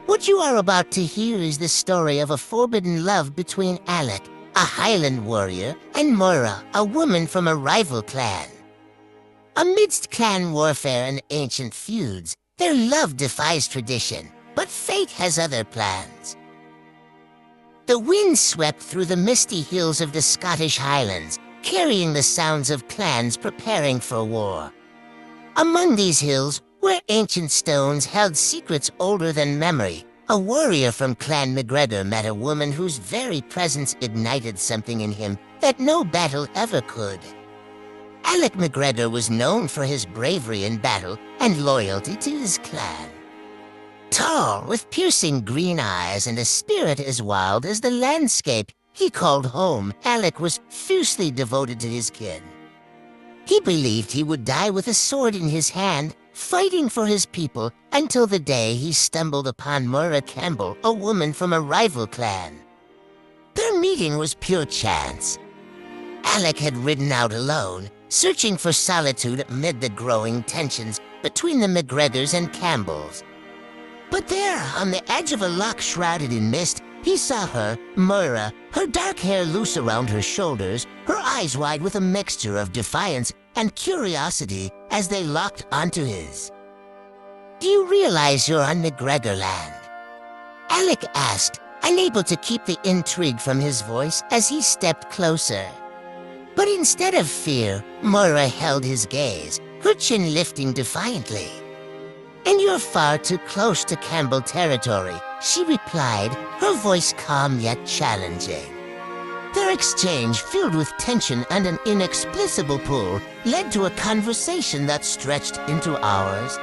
What you are about to hear is the story of a forbidden love between Alec, a Highland warrior, and Moira, a woman from a rival clan. Amidst clan warfare and ancient feuds, their love defies tradition, but fate has other plans. The wind swept through the misty hills of the Scottish Highlands, carrying the sounds of clans preparing for war. Among these hills, where ancient stones held secrets older than memory, a warrior from Clan MacGregor met a woman whose very presence ignited something in him that no battle ever could. Alec MacGregor was known for his bravery in battle and loyalty to his clan. Tall, with piercing green eyes and a spirit as wild as the landscape he called home, Alec was fiercely devoted to his kin. He believed he would die with a sword in his hand, fighting for his people until the day he stumbled upon Moira Campbell, a woman from a rival clan. Their meeting was pure chance. Alec had ridden out alone, searching for solitude amid the growing tensions between the MacGregors and Campbells. But there, on the edge of a loch shrouded in mist, he saw her, Moira, her dark hair loose around her shoulders, her eyes wide with a mixture of defiance and curiosity as they locked onto his. "Do you realize you're on MacGregor land?" Alec asked, unable to keep the intrigue from his voice as he stepped closer. But instead of fear, Moira held his gaze, her chin lifting defiantly. "And you're far too close to Campbell territory," she replied, her voice calm yet challenging. Their exchange, filled with tension and an inexplicable pull, led to a conversation that stretched into hours.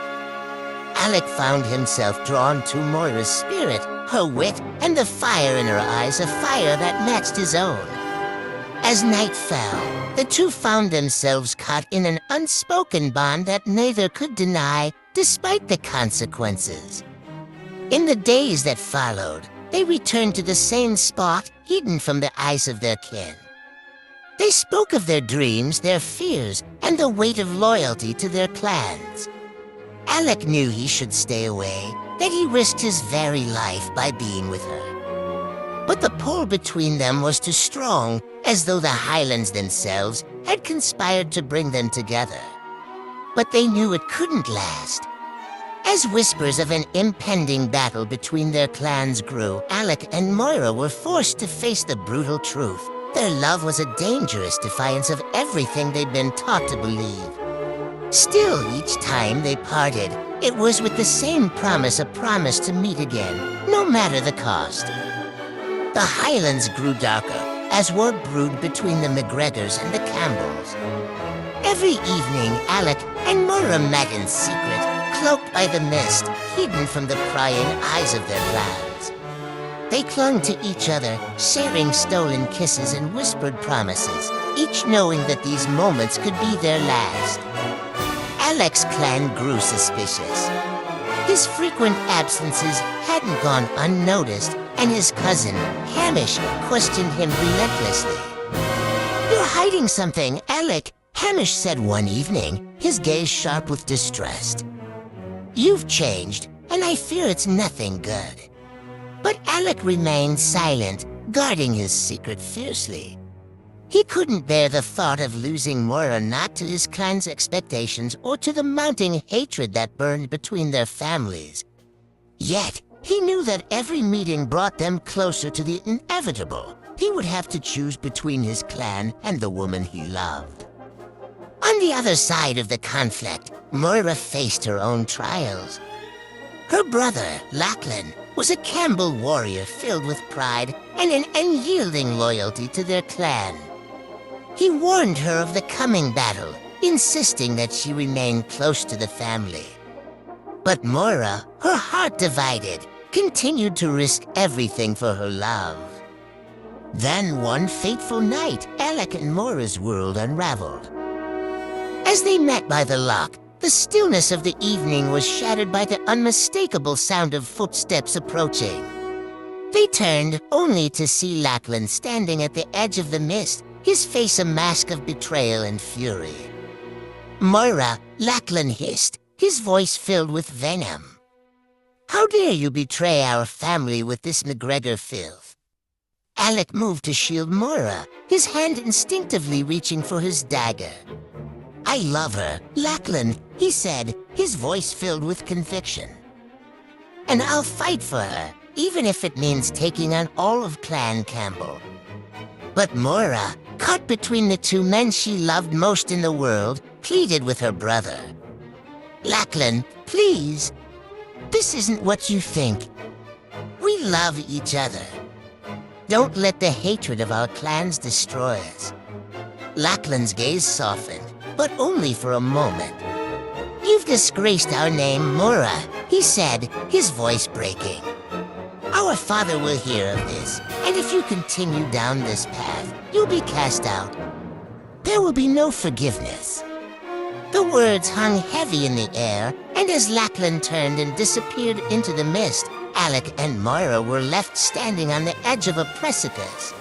Alec found himself drawn to Moira's spirit, her wit, and the fire in her eyes, a fire that matched his own. As night fell, the two found themselves caught in an unspoken bond that neither could deny, despite the consequences. In the days that followed, they returned to the same spot, hidden from the eyes of their kin. They spoke of their dreams, their fears, and the weight of loyalty to their clans. Alec knew he should stay away, that he risked his very life by being with her. But the pull between them was too strong, as though the Highlands themselves had conspired to bring them together. But they knew it couldn't last. As whispers of an impending battle between their clans grew, Alec and Moira were forced to face the brutal truth. Their love was a dangerous defiance of everything they'd been taught to believe. Still, each time they parted, it was with the same promise, a promise to meet again, no matter the cost. The Highlands grew darker as war brewed between the MacGregors and the Campbells. Every evening, Alec and Moira met in secret, cloaked by the mist, hidden from the prying eyes of their clans. They clung to each other, sharing stolen kisses and whispered promises, each knowing that these moments could be their last. Alec's clan grew suspicious. His frequent absences hadn't gone unnoticed, and his cousin, Hamish, questioned him relentlessly. "You're hiding something, Alec," Hamish said one evening, his gaze sharp with distrust. "You've changed, and I fear it's nothing good." But Alec remained silent, guarding his secret fiercely. He couldn't bear the thought of losing Moira, not to his clan's expectations or to the mounting hatred that burned between their families. Yet, he knew that every meeting brought them closer to the inevitable. He would have to choose between his clan and the woman he loved. On the other side of the conflict, Moira faced her own trials. Her brother, Lachlan, was a Campbell warrior filled with pride and an unyielding loyalty to their clan. He warned her of the coming battle, insisting that she remain close to the family. But Moira, her heart divided, continued to risk everything for her love. Then one fateful night, Alec and Moira's world unraveled. As they met by the loch, the stillness of the evening was shattered by the unmistakable sound of footsteps approaching. They turned, only to see Lachlan standing at the edge of the mist, his face a mask of betrayal and fury. "Moira," Lachlan hissed, his voice filled with venom. "How How dare you betray our family with this MacGregor filth? Alec moved to shield Moira, his hand instinctively reaching for his dagger. I love her, Lachlan, he said, his voice filled with conviction. And I'll fight for her, even if it means taking on all of Clan Campbell. But Moira, caught between the two men she loved most in the world, pleaded with her brother. Lachlan, please. This isn't what you think. We love each other. Don't let the hatred of our clans destroy us. Lachlan's gaze softened, but only for a moment. You've disgraced our name, Moira, he said, his voice breaking. Our father will hear of this, and if you continue down this path, you'll be cast out. There will be no forgiveness. The words hung heavy in the air, and as Lachlan turned and disappeared into the mist, Alec and Moira were left standing on the edge of a precipice.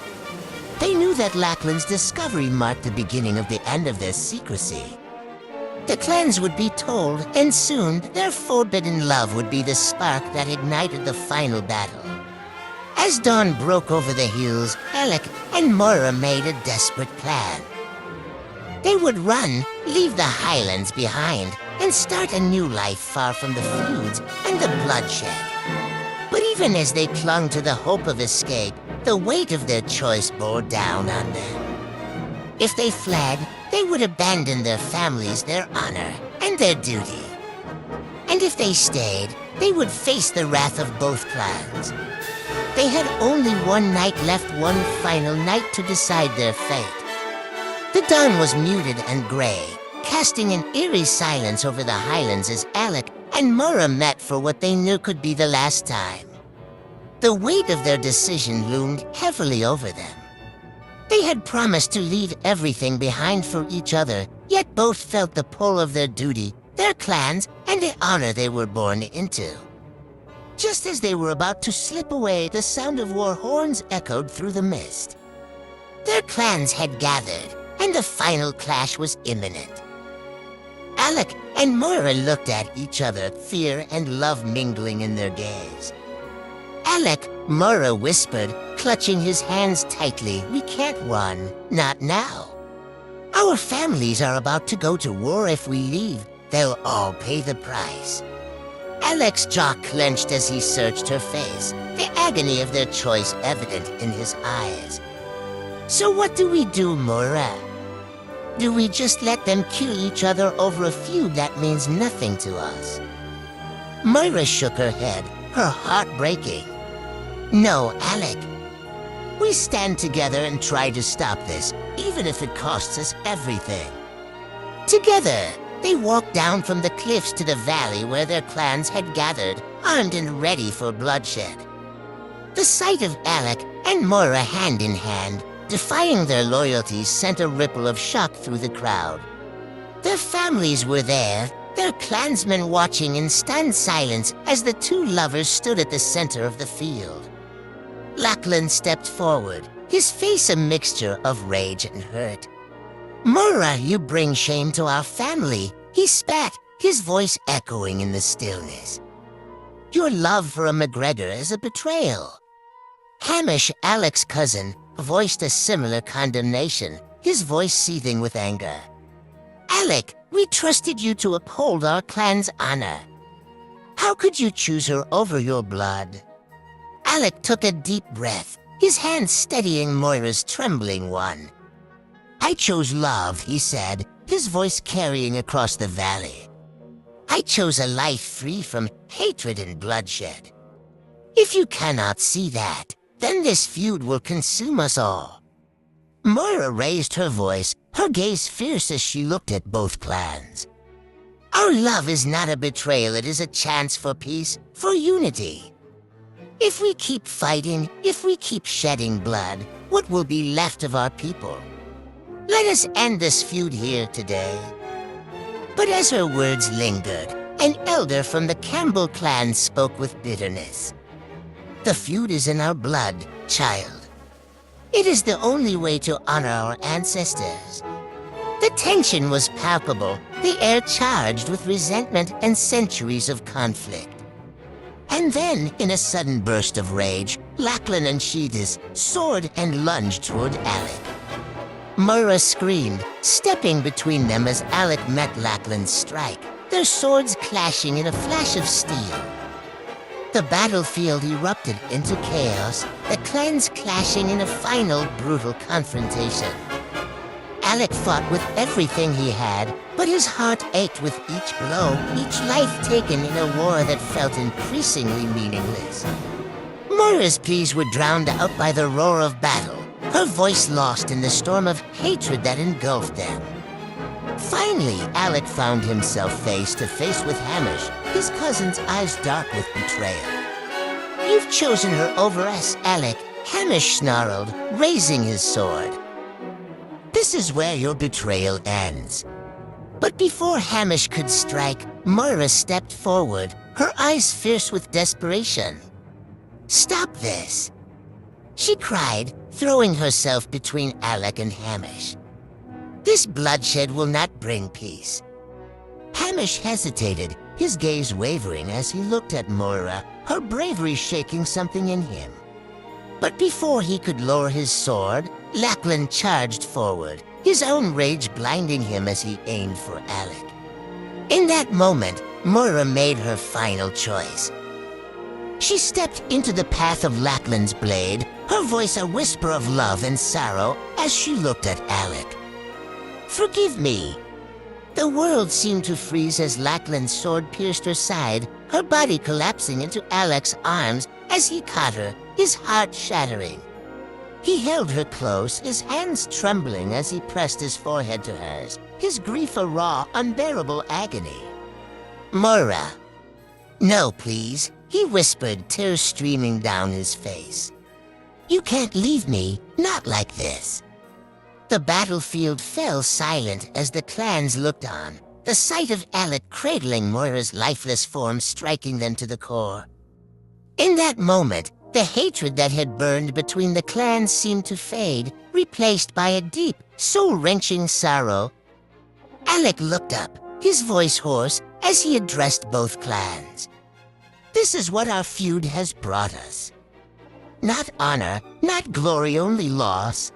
They knew that Lachlan's discovery marked the beginning of the end of their secrecy. The clans would be told, and soon their forbidden love would be the spark that ignited the final battle. As dawn broke over the hills, Alec and Moira made a desperate plan. They would run, leave the Highlands behind, and start a new life far from the feuds and the bloodshed. But even as they clung to the hope of escape, the weight of their choice bore down on them. If they fled, they would abandon their families, their honor, and their duty. And if they stayed, they would face the wrath of both clans. They had only one night left, one final night to decide their fate. The dawn was muted and gray, casting an eerie silence over the Highlands as Alec and Moira met for what they knew could be the last time. The weight of their decision loomed heavily over them. They had promised to leave everything behind for each other, yet both felt the pull of their duty, their clans, and the honor they were born into. Just as they were about to slip away, the sound of war horns echoed through the mist. Their clans had gathered, and the final clash was imminent. Alec and Moira looked at each other, fear and love mingling in their gaze. Alec, Moira whispered, clutching his hands tightly, we can't run, not now. Our families are about to go to war. If we leave, they'll all pay the price. Alec's jaw clenched as he searched her face, the agony of their choice evident in his eyes. So what do we do, Moira? Do we just let them kill each other over a feud that means nothing to us? Moira shook her head, her heart breaking. No, Alec. We stand together and try to stop this, even if it costs us everything. Together, they walked down from the cliffs to the valley where their clans had gathered, armed and ready for bloodshed. The sight of Alec and Moira hand in hand, defying their loyalties, sent a ripple of shock through the crowd. Their families were there, their clansmen watching in stunned silence as the two lovers stood at the center of the field. Lachlan stepped forward, his face a mixture of rage and hurt. Moira, you bring shame to our family, he spat, his voice echoing in the stillness. Your love for a MacGregor is a betrayal. Hamish, Alec's cousin, voiced a similar condemnation, his voice seething with anger. Alec, we trusted you to uphold our clan's honor. How could you choose her over your blood? Alec took a deep breath, his hand steadying Moira's trembling one. I chose love, he said, his voice carrying across the valley. I chose a life free from hatred and bloodshed. If you cannot see that, then this feud will consume us all. Moira raised her voice, her gaze fierce as she looked at both clans. Our love is not a betrayal, it is a chance for peace, for unity. If we keep fighting, if we keep shedding blood, what will be left of our people? Let us end this feud here today. But as her words lingered, an elder from the Campbell clan spoke with bitterness. The feud is in our blood, child. It is the only way to honor our ancestors. The tension was palpable, the air charged with resentment and centuries of conflict. And then, in a sudden burst of rage, Lachlan unsheathed his sword and lunged toward Alec. Moira screamed, stepping between them as Alec met Lachlan's strike, their swords clashing in a flash of steel. The battlefield erupted into chaos, the clans clashing in a final brutal confrontation. Alec fought with everything he had, but his heart ached with each blow, each life taken in a war that felt increasingly meaningless. Moira's pleas were drowned out by the roar of battle, her voice lost in the storm of hatred that engulfed them. Finally, Alec found himself face to face with Hamish, his cousin's eyes dark with betrayal. "You've chosen her over us, Alec," Hamish snarled, raising his sword. "This is where your betrayal ends." But before Hamish could strike, Moira stepped forward, her eyes fierce with desperation. "Stop this!" she cried, throwing herself between Alec and Hamish. "This bloodshed will not bring peace." Hamish hesitated, his gaze wavering as he looked at Moira, her bravery shaking something in him. But before he could lower his sword, Lachlan charged forward, his own rage blinding him as he aimed for Alec. In that moment, Moira made her final choice. She stepped into the path of Lachlan's blade, her voice a whisper of love and sorrow as she looked at Alec. "Forgive me." The world seemed to freeze as Lachlan's sword pierced her side, her body collapsing into Alec's arms as he caught her, his heart shattering. He held her close, his hands trembling as he pressed his forehead to hers, his grief a raw, unbearable agony. "Moira." "No, please," he whispered, tears streaming down his face. "You can't leave me, not like this." The battlefield fell silent as the clans looked on, the sight of Alec cradling Moira's lifeless form striking them to the core. In that moment, the hatred that had burned between the clans seemed to fade, replaced by a deep, soul-wrenching sorrow. Alec looked up, his voice hoarse, as he addressed both clans. "This is what our feud has brought us. Not honor, not glory, only loss."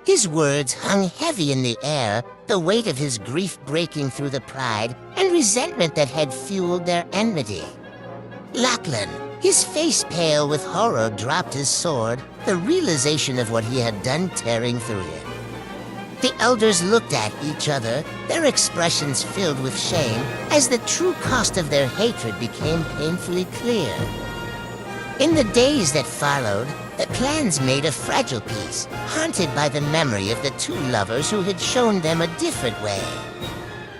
His words hung heavy in the air, the weight of his grief breaking through the pride and resentment that had fueled their enmity. Lachlan, his face pale with horror, dropped his sword, the realization of what he had done tearing through him. The elders looked at each other, their expressions filled with shame, as the true cost of their hatred became painfully clear. In the days that followed, the clans made a fragile peace, haunted by the memory of the two lovers who had shown them a different way.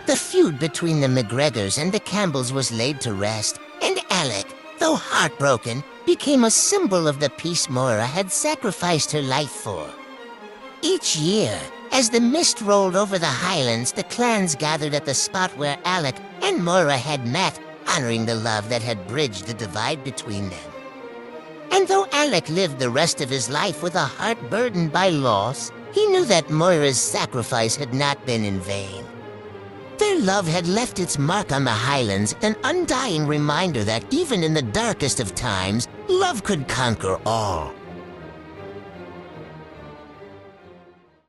The feud between the MacGregors and the Campbells was laid to rest, and Alec, though heartbroken, became a symbol of the peace Moira had sacrificed her life for. Each year, as the mist rolled over the Highlands, the clans gathered at the spot where Alec and Moira had met, honoring the love that had bridged the divide between them. And though Alec lived the rest of his life with a heart burdened by loss, he knew that Moira's sacrifice had not been in vain. Their love had left its mark on the Highlands, an undying reminder that even in the darkest of times, love could conquer all.